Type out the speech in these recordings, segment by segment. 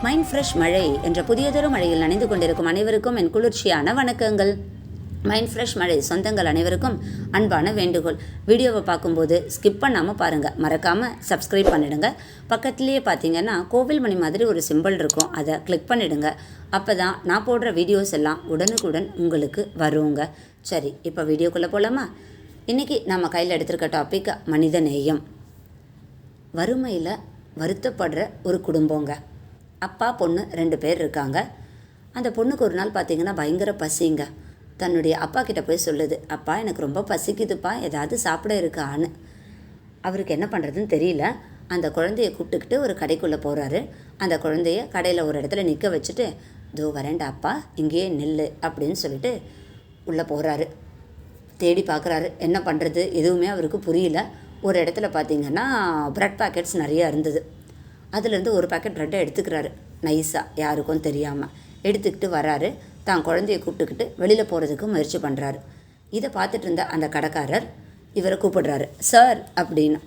Mind fresh மழை என்ற புதியதொரு மழையில் நனைந்து கொண்டிருக்கும் அனைவருக்கும் என் குளிர்ச்சியான வணக்கங்கள். மைண்ட் ஃப்ரெஷ் மழை சொந்தங்கள் அனைவருக்கும் அன்பான வேண்டுகோள். வீடியோவை பார்க்கும்போது ஸ்கிப் பண்ணாமல் பாருங்கள், மறக்காமல் சப்ஸ்கிரைப் பண்ணிவிடுங்க. பக்கத்துலேயே பார்த்தீங்கன்னா கோவில் மணி மாதிரி ஒரு சிம்பிள் இருக்கும், அதை கிளிக் பண்ணிவிடுங்க. அப்போ தான் நான் போடுற வீடியோஸ் எல்லாம் உடனுக்குடன் உங்களுக்கு வருங்க. சரி, இப்போ வீடியோக்குள்ளே போகலாமா? இன்றைக்கி நம்ம கையில் எடுத்திருக்க டாபிக் மனித நேயம். வறுமையில் வருத்தப்படுற ஒரு குடும்பங்க. அப்பா பொண்ணு 2 பேர் இருக்காங்க. அந்த பொண்ணுக்கு ஒரு நாள் பார்த்திங்கன்னா பயங்கர பசிங்க. தன்னுடைய அப்பா கிட்ட போய் சொல்லுது, அப்பா எனக்கு ரொம்ப பசிக்குதுப்பா, ஏதாவது சாப்பிட இருக்கான்னு. அவருக்கு என்ன பண்ணுறதுன்னு தெரியல. அந்த குழந்தைய கூப்பிட்டுக்கிட்டு ஒரு கடைக்குள்ளே போகிறாரு. அந்த குழந்தைய கடையில் ஒரு இடத்துல நிற்க வச்சுட்டு, தோ வரேன்டா அப்பா, இங்கேயே நில்லு அப்படின்னு சொல்லிட்டு உள்ளே போகிறாரு. தேடி பார்க்குறாரு, என்ன பண்ணுறது எதுவுமே அவருக்கு புரியல. ஒரு இடத்துல பார்த்திங்கன்னா ப்ரெட் பேக்கெட்ஸ் நிறையா இருந்தது. அதுலேருந்து ஒரு பேக்கெட் ப்ரெட்டை எடுத்துக்கிறாரு, நைஸாக, யாருக்கும் தெரியாமல் எடுத்துக்கிட்டு வராரு. தான் குழந்தைய கூப்பிட்டுக்கிட்டு வெளியில் போகிறதுக்கு முயற்சி பண்ணுறாரு. இதை பார்த்துட்டு இருந்த அந்த கடைக்காரர் இவரை கூப்பிடுறாரு, சார் அப்படின்னு.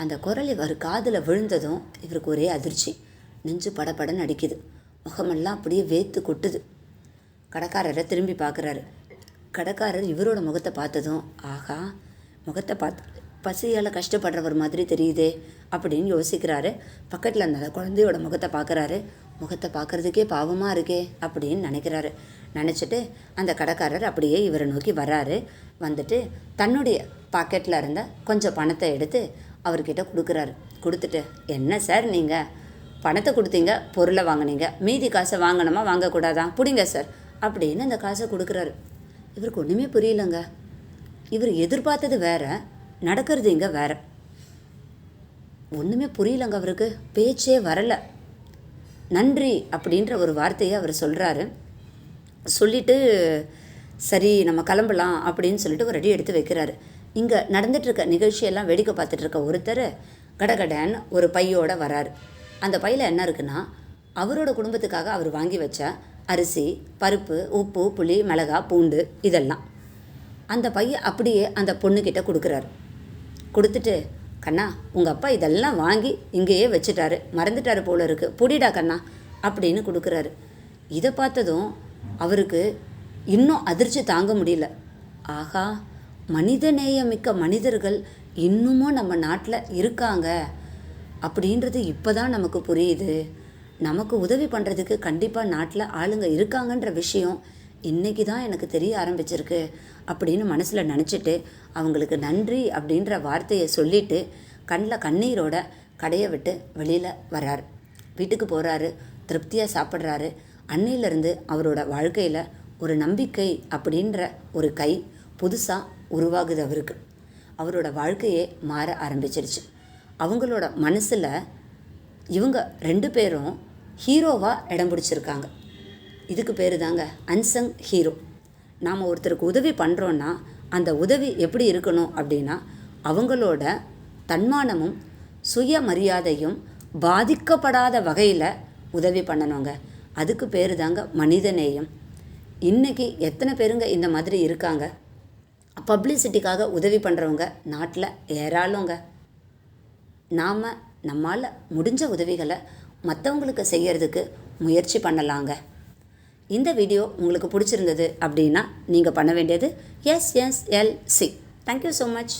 அந்த குரல் இவர் காதில் விழுந்ததும் இவருக்கு ஒரே அதிர்ச்சி. நெஞ்சு படப்படன்னு அடிக்குது, முகமெல்லாம் அப்படியே வேத்து கொட்டுது. கடைக்காரரை திரும்பி பார்க்குறாரு. கடைக்காரர் இவரோட முகத்தை பார்த்ததும், ஆகா, முகத்தை பார்த்து பசியால் கஷ்டப்படுறவர் மாதிரி தெரியுதே அப்படின்னு யோசிக்கிறாரு. பக்கத்தில் அந்த குழந்தையோட முகத்தை பார்க்குறாரு. முகத்தை பார்க்குறதுக்கே பாவமாக இருக்கே அப்படின்னு நினைக்கிறாரு. நினச்சிட்டு அந்த கடைக்காரர் அப்படியே இவரை நோக்கி வராரு. வந்துட்டு தன்னுடைய பாக்கெட்டில் இருந்த கொஞ்சம் பணத்தை எடுத்து அவர்கிட்ட கொடுக்குறாரு. கொடுத்துட்டு, என்ன சார் நீங்கள் பணத்தை கொடுத்தீங்க, பொருளை வாங்கினீங்க, மீதி காசை வாங்கணுமா வாங்கக்கூடாதான், பிடிங்க சார் அப்படின்னு அந்த காசை கொடுக்குறாரு. இவருக்கு ஒன்றுமே புரியலங்க. இவர் எதிர்பார்த்தது வேற, நடக்கிறது இங்கே வேற. ஒன்றுமே புரியலங்க. அவருக்கு பேச்சே வரலை. நன்றி அப்படின்ற ஒரு வார்த்தையை அவர் சொல்கிறாரு. சொல்லிவிட்டு சரி நம்ம கிளம்பலாம் அப்படின்னு சொல்லிட்டு ஒரு அடி எடுத்து வைக்கிறாரு. இங்கே நடந்துகிட்ருக்க நிகழ்ச்சியெல்லாம் வேடிக்கை பார்த்துட்ருக்க ஒருத்தர் கடகடன்னு ஒரு பையோடு வராரு. அந்த பையில் என்ன இருக்குன்னா, அவரோட குடும்பத்துக்காக அவர் வாங்கி வச்ச அரிசி, பருப்பு, உப்பு, புளி, மிளகா, பூண்டு இதெல்லாம். அந்த பையை அப்படியே அந்த பொண்ணுக்கிட்ட கொடுக்குறாரு. கொடுத்துட்டு, கண்ணா உங்கள் அப்பா இதெல்லாம் வாங்கி இங்கேயே வச்சுட்டாரு, மறந்துட்டாரு போல இருக்குது, புடிடா கண்ணா அப்படின்னு கொடுக்குறாரு. இதை பார்த்ததும் அவருக்கு இன்னும் அதிர்ச்சி தாங்க முடியல. ஆகா, மனித நேயமிக்க மனிதர்கள் இன்னமும் நம்ம நாட்டில் இருக்காங்க அப்படின்றது இப்போ தான் நமக்கு புரியுது. நமக்கு உதவி பண்ணுறதுக்கு கண்டிப்பாக நாட்டில் ஆளுங்க இருக்காங்கன்ற விஷயம் இன்றைக்கி தான் எனக்கு தெரிய ஆரம்பிச்சிருக்கு அப்படின்னு மனசில் நினச்சிட்டு அவங்களுக்கு நன்றி அப்படின்ற வார்த்தையை சொல்லிவிட்டு கண்ணில் கண்ணீரோட கடையை விட்டு வெளியில் வர்றார். வீட்டுக்கு போகிறாரு, திருப்தியாக சாப்பிட்றாரு. அன்னையிலேருந்து அவரோட வாழ்க்கையில் ஒரு நம்பிக்கை அப்படின்ற ஒரு கை புதுசாக உருவாகுது. அவரோட வாழ்க்கையே மாற ஆரம்பிச்சிருச்சு. அவங்களோட மனசில் இவங்க 2 பேரும் ஹீரோவாக இடம் பிடிச்சிருக்காங்க. இதுக்கு பேர் தாங்க அன்சங் ஹீரோ. நாம் ஒருத்தருக்கு உதவி பண்ணுறோன்னா அந்த உதவி எப்படி இருக்கணும் அப்படின்னா, அவங்களோட தன்மானமும் சுயமரியாதையும் பாதிக்கப்படாத வகையில் உதவி பண்ணணுங்க. அதுக்கு பேர் தாங்க மனிதநேயம். இன்றைக்கி எத்தனை பேருங்க இந்த மாதிரி இருக்காங்க? பப்ளிசிட்டிக்காக உதவி பண்ணுறவங்க நாட்டில் ஏராளங்க. நாம் நம்மால் முடிஞ்ச உதவிகளை மற்றவங்களுக்கு செய்கிறதுக்கு முயற்சி பண்ணலாங்க. இந்த வீடியோ உங்களுக்கு பிடிச்சிருந்தது அப்படின்னா நீங்கள் பண்ண வேண்டியது SSLC. Thank you so much.